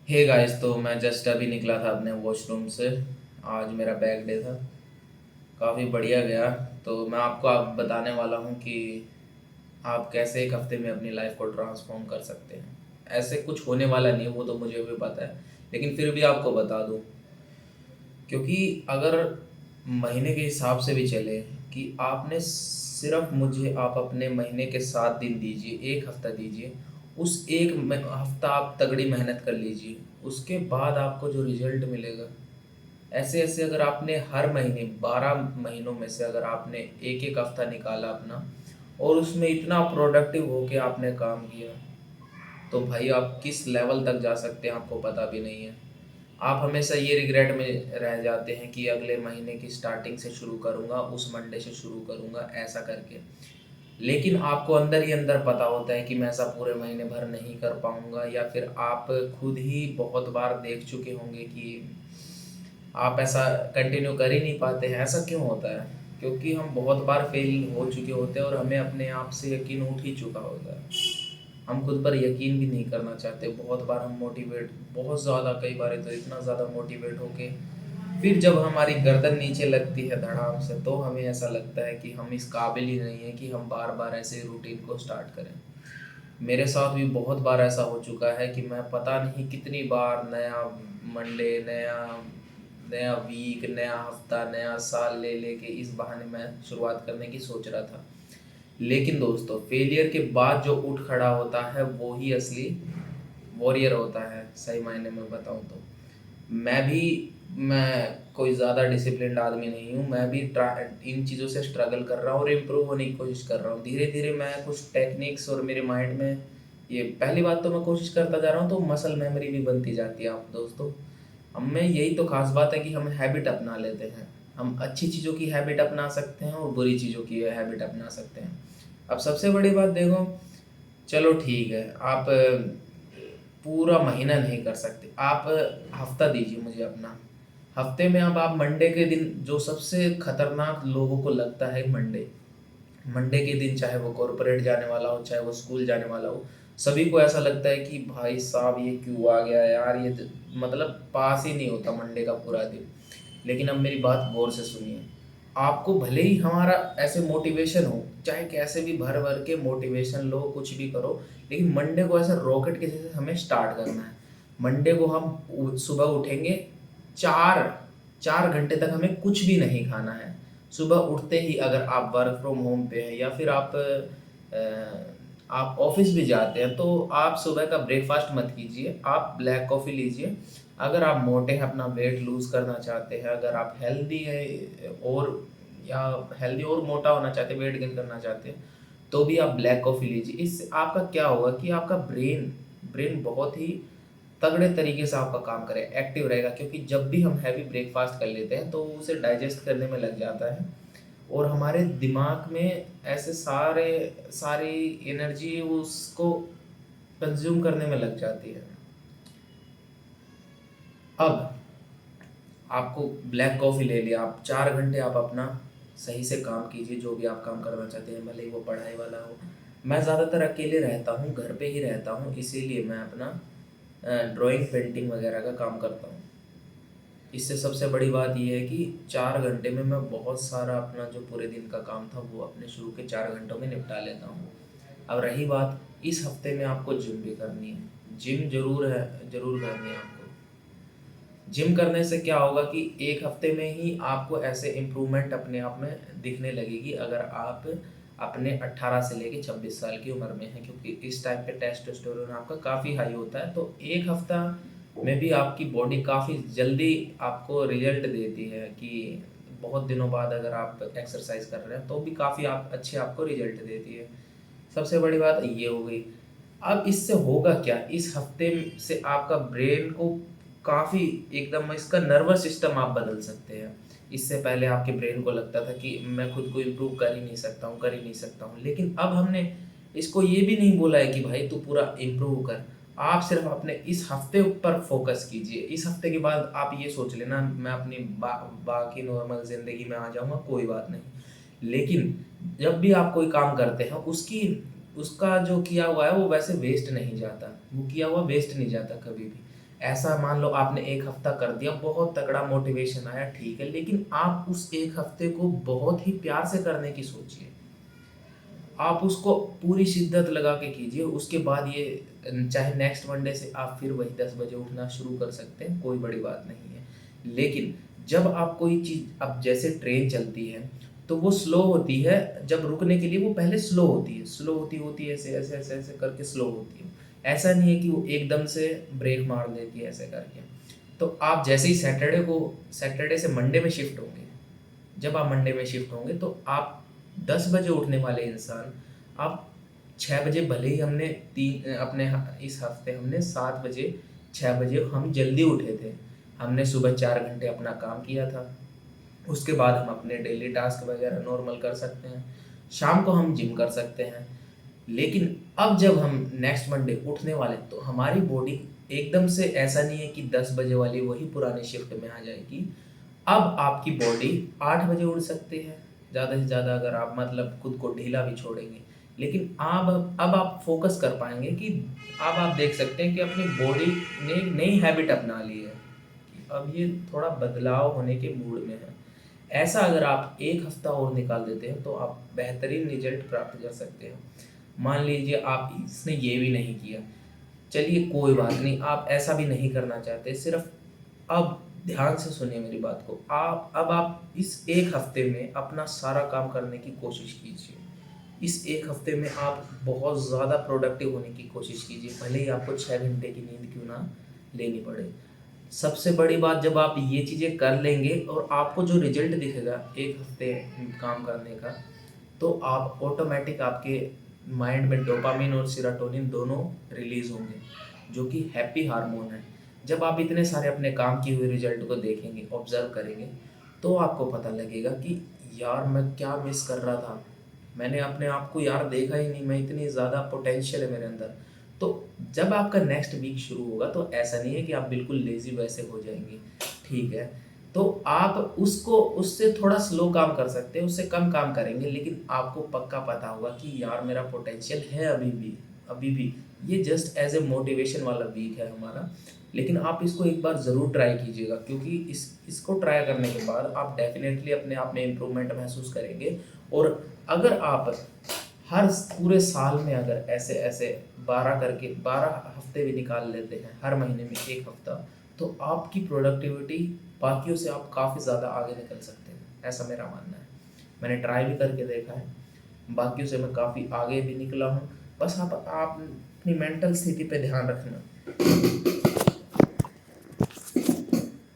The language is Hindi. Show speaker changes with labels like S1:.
S1: हे गाइस, तो मैं जस्ट अभी निकला था अपने वॉशरूम से। आज मेरा बैग डे था। काफ़ी बढ़िया गया। तो मैं आपको बताने वाला हूँ कि आप कैसे एक हफ्ते में अपनी लाइफ को ट्रांसफॉर्म कर सकते हैं। ऐसे कुछ होने वाला नहीं है, वो तो मुझे भी पता है, लेकिन फिर भी आपको बता दूँ। क्योंकि अगर महीने के हिसाब से भी चले कि आपने सिर्फ मुझे आप अपने महीने के 7 दिन दीजिए, एक हफ्ता दीजिए। उस एक हफ्ता आप तगड़ी मेहनत कर लीजिए, उसके बाद आपको जो रिजल्ट मिलेगा। ऐसे ऐसे अगर आपने हर महीने 12 महीनों में से अगर आपने एक एक हफ्ता निकाला अपना, और उसमें इतना प्रोडक्टिव होके आपने काम किया, तो भाई आप किस लेवल तक जा सकते हैं आपको पता भी नहीं है। आप हमेशा ये रिग्रेट में रह जाते हैं कि अगले महीने की स्टार्टिंग से शुरू करूँगा, उस मंडे से शुरू करूँगा, ऐसा करके। लेकिन आपको अंदर ही अंदर पता होता है कि मैं ऐसा पूरे महीने भर नहीं कर पाऊँगा, या फिर आप खुद ही बहुत बार देख चुके होंगे कि आप ऐसा कंटिन्यू कर ही नहीं पाते हैं। ऐसा क्यों होता है? क्योंकि हम बहुत बार फेल हो चुके होते हैं और हमें अपने आप से यकीन उठ ही चुका होता है। हम खुद पर यकीन भी नहीं करना चाहते। बहुत बार हम मोटिवेट, बहुत ज़्यादा, कई बार तो इतना ज़्यादा मोटिवेट होके फिर जब हमारी गर्दन नीचे लगती है धड़ाम से, तो हमें ऐसा लगता है कि हम इस काबिल ही नहीं है कि हम बार बार ऐसे रूटीन को स्टार्ट करें। मेरे साथ भी बहुत बार ऐसा हो चुका है कि मैं पता नहीं कितनी बार नया मंडे, नया नया वीक, नया हफ्ता, नया साल ले लेके इस बहाने मैं शुरुआत करने की सोच रहा था। लेकिन दोस्तों, फेलियर के बाद जो उठ खड़ा होता है वो ही असली वॉरियर होता है, सही मायने में बताऊं तो। मैं कोई ज़्यादा डिसिप्लिन्ड आदमी नहीं हूँ। मैं भी इन चीज़ों से स्ट्रगल कर रहा हूँ और इम्प्रूव होने की कोशिश कर रहा हूँ। धीरे धीरे मैं कुछ टेक्निक्स और मेरे माइंड में, ये पहली बात तो मैं कोशिश करता जा रहा हूँ, तो मसल मेमोरी भी बनती जाती है आप दोस्तों। हम में यही तो खास बात है कि हम हैबिट अपना लेते हैं। हम अच्छी चीज़ों की हैबिट अपना सकते हैं और बुरी चीज़ों की हैबिट अपना सकते हैं। अब सबसे बड़ी बात देखो, चलो ठीक है, आप पूरा महीना नहीं कर सकते, आप हफ्ता दीजिए मुझे अपना। हफ्ते में अब आप मंडे के दिन, जो सबसे खतरनाक लोगों को लगता है मंडे, मंडे के दिन चाहे वो कॉरपोरेट जाने वाला हो, चाहे वो स्कूल जाने वाला हो, सभी को ऐसा लगता है कि भाई साहब ये क्यों आ गया यार, ये मतलब पास ही नहीं होता मंडे का पूरा दिन। लेकिन अब मेरी बात गौर से सुनिए। आपको भले ही हमारा ऐसे मोटिवेशन हो, चाहे कैसे भी भर भर के मोटिवेशन लो, कुछ भी करो, लेकिन मंडे को ऐसा रॉकेट के जैसे हमें स्टार्ट करना है। मंडे को हम सुबह उठेंगे, चार चार घंटे तक हमें कुछ भी नहीं खाना है। सुबह उठते ही, अगर आप वर्क फ्रॉम होम पे हैं या फिर आप ऑफिस भी जाते हैं, तो आप सुबह का ब्रेकफास्ट मत कीजिए, आप ब्लैक कॉफ़ी लीजिए। अगर आप मोटे हैं, अपना वेट लूज़ करना चाहते हैं, अगर आप हेल्दी है और या हेल्दी और मोटा होना चाहते हैं, वेट गेन करना चाहते हैं, तो भी आप ब्लैक कॉफ़ी लीजिए। इससे आपका क्या होगा कि आपका ब्रेन ब्रेन बहुत ही तगड़े तरीके से आपका काम करे, एक्टिव रहेगा। क्योंकि जब भी हम हैवी ब्रेकफास्ट कर लेते हैं तो उसे डाइजेस्ट करने में लग जाता है, और हमारे दिमाग में ऐसे सारी एनर्जी उसको कंज्यूम करने में लग जाती है। अब आपको ब्लैक कॉफ़ी ले लिया, आप 4 घंटे आप अपना सही से काम कीजिए, जो भी आप काम करना चाहते हैं, भले ही वो पढ़ाई वाला हो। मैं ज़्यादातर अकेले रहता हूँ, घर पे ही रहता हूँ, इसीलिए मैं अपना ड्राइंग, पेंटिंग वगैरह का काम करता हूँ। इससे सबसे बड़ी बात ये है कि 4 घंटे में मैं बहुत सारा अपना जो पूरे दिन का काम था वो अपने शुरू के 4 घंटों में निपटा लेता हूँ। अब रही बात, इस हफ्ते में आपको जिम भी करनी है। जिम जरूर है, जरूर करनी है आपको। जिम करने से क्या होगा कि एक हफ्ते में ही आपको ऐसे इम्प्रूवमेंट अपने आप में दिखने लगेगी, अगर आप अपने 18 से लेके 26 साल की उम्र में हैं। क्योंकि इस टाइम पे टेस्टोस्टेरोन आपका काफ़ी हाई होता है, तो एक हफ्ता में भी आपकी बॉडी काफ़ी जल्दी आपको रिजल्ट देती है कि बहुत दिनों बाद अगर आप एक्सरसाइज कर रहे हैं तो भी काफ़ी आप अच्छे आपको रिजल्ट देती है। सबसे बड़ी बात ये हो गई। अब इससे होगा क्या, इस हफ्ते से आपका ब्रेन को काफ़ी, एकदम इसका नर्वस सिस्टम आप बदल सकते हैं। इससे पहले आपके ब्रेन को लगता था कि मैं खुद को इम्प्रूव कर ही नहीं सकता हूँ, कर ही नहीं सकता हूँ, लेकिन अब हमने इसको ये भी नहीं बोला है कि भाई तू पूरा इम्प्रूव कर। आप सिर्फ अपने इस हफ्ते पर फोकस कीजिए। इस हफ्ते के बाद आप ये सोच लेना मैं अपनी बाकी नॉर्मल ज़िंदगी में आ जाऊँगा, कोई बात नहीं। लेकिन जब भी आप कोई काम करते हैं, उसका जो किया हुआ है वो वैसे वेस्ट नहीं जाता, वो किया हुआ वेस्ट नहीं जाता कभी भी। ऐसा मान लो आपने एक हफ्ता कर दिया, बहुत तगड़ा मोटिवेशन आया, ठीक है, लेकिन आप उस एक हफ्ते को बहुत ही प्यार से करने की सोचिए। आप उसको पूरी शिद्दत लगा के कीजिए। उसके बाद ये चाहे नेक्स्ट मंडे से आप फिर वही 10 बजे उठना शुरू कर सकते हैं, कोई बड़ी बात नहीं है। लेकिन जब आप कोई चीज़, अब जैसे ट्रेन चलती है तो वो स्लो होती है, जब रुकने के लिए वो पहले स्लो होती है, स्लो होती होती है, ऐसे ऐसे ऐसे ऐसे करके स्लो होती है। ऐसा नहीं है कि वो एकदम से ब्रेक मार देती है ऐसे करके। तो आप जैसे ही सैटरडे से मंडे में शिफ्ट होंगे, जब आप मंडे में शिफ्ट होंगे तो आप 10 बजे उठने वाले इंसान, आप 6 बजे, भले ही हमने इस हफ्ते हमने 7 बजे, 6 बजे हम जल्दी उठे थे, हमने सुबह 4 घंटे अपना काम किया था, उसके बाद हम अपने डेली टास्क वगैरह नॉर्मल कर सकते हैं, शाम को हम जिम कर सकते हैं। लेकिन अब जब हम नेक्स्ट मंडे उठने वाले, तो हमारी बॉडी एकदम से, ऐसा नहीं है कि 10 बजे वाली वही पुराने शिफ्ट में आ जाएगी। अब आपकी बॉडी 8 बजे उठ सकती है ज़्यादा से ज़्यादा, अगर आप मतलब खुद को ढीला भी छोड़ेंगे। लेकिन अब आप फोकस कर पाएंगे कि अब आप देख सकते हैं कि अपनी बॉडी ने एक नई हैबिट अपना ली है कि अब ये थोड़ा बदलाव होने के मूड में है। ऐसा अगर आप एक हफ्ता और निकाल देते हैं तो आप बेहतरीन रिजल्ट प्राप्त कर सकते हैं। मान लीजिए आप इसने ये भी नहीं किया, चलिए कोई बात नहीं, आप ऐसा भी नहीं करना चाहते, सिर्फ अब ध्यान से सुनिए मेरी बात को। आप इस एक हफ्ते में अपना सारा काम करने की कोशिश कीजिए। इस एक हफ्ते में आप बहुत ज़्यादा प्रोडक्टिव होने की कोशिश कीजिए, भले ही आपको 6 घंटे की नींद क्यों ना लेनी पड़े। सबसे बड़ी बात, जब आप ये चीज़ें कर लेंगे और आपको जो रिजल्ट दिखेगा एक हफ्ते काम करने का, तो आप ऑटोमेटिक आपके माइंड में डोपामिन और सेरोटोनिन दोनों रिलीज होंगे, जो कि हैप्पी हार्मोन है। जब आप इतने सारे अपने काम किए हुए रिजल्ट को देखेंगे, ऑब्जर्व करेंगे, तो आपको पता लगेगा कि यार मैं क्या मिस कर रहा था, मैंने अपने आप को यार देखा ही नहीं, मैं इतनी ज़्यादा पोटेंशियल है मेरे अंदर। तो जब आपका नेक्स्ट वीक शुरू होगा तो ऐसा नहीं है कि आप बिल्कुल लेज़ी वैसे हो जाएंगे, ठीक है। तो आप उसको, उससे थोड़ा स्लो काम कर सकते हैं, उससे कम काम करेंगे, लेकिन आपको पक्का पता होगा कि यार मेरा पोटेंशियल है अभी भी, अभी भी। ये जस्ट एज ए मोटिवेशन वाला वीक है हमारा, लेकिन आप इसको एक बार ज़रूर ट्राई कीजिएगा, क्योंकि इसको ट्राई करने के बाद आप डेफिनेटली अपने आप में इम्प्रूवमेंट महसूस करेंगे। और अगर आप हर पूरे साल में अगर ऐसे ऐसे 12 हफ्ते भी निकाल लेते हैं, हर महीने में एक हफ्ता, तो आपकी प्रोडक्टिविटी बाकियों से आप काफ़ी ज़्यादा आगे निकल सकते हैं, ऐसा मेरा मानना है। मैंने ट्राई भी करके देखा है, बाकियों से मैं काफ़ी आगे भी निकला हूँ। बस आप अपनी मेंटल स्थिति पे ध्यान रखना।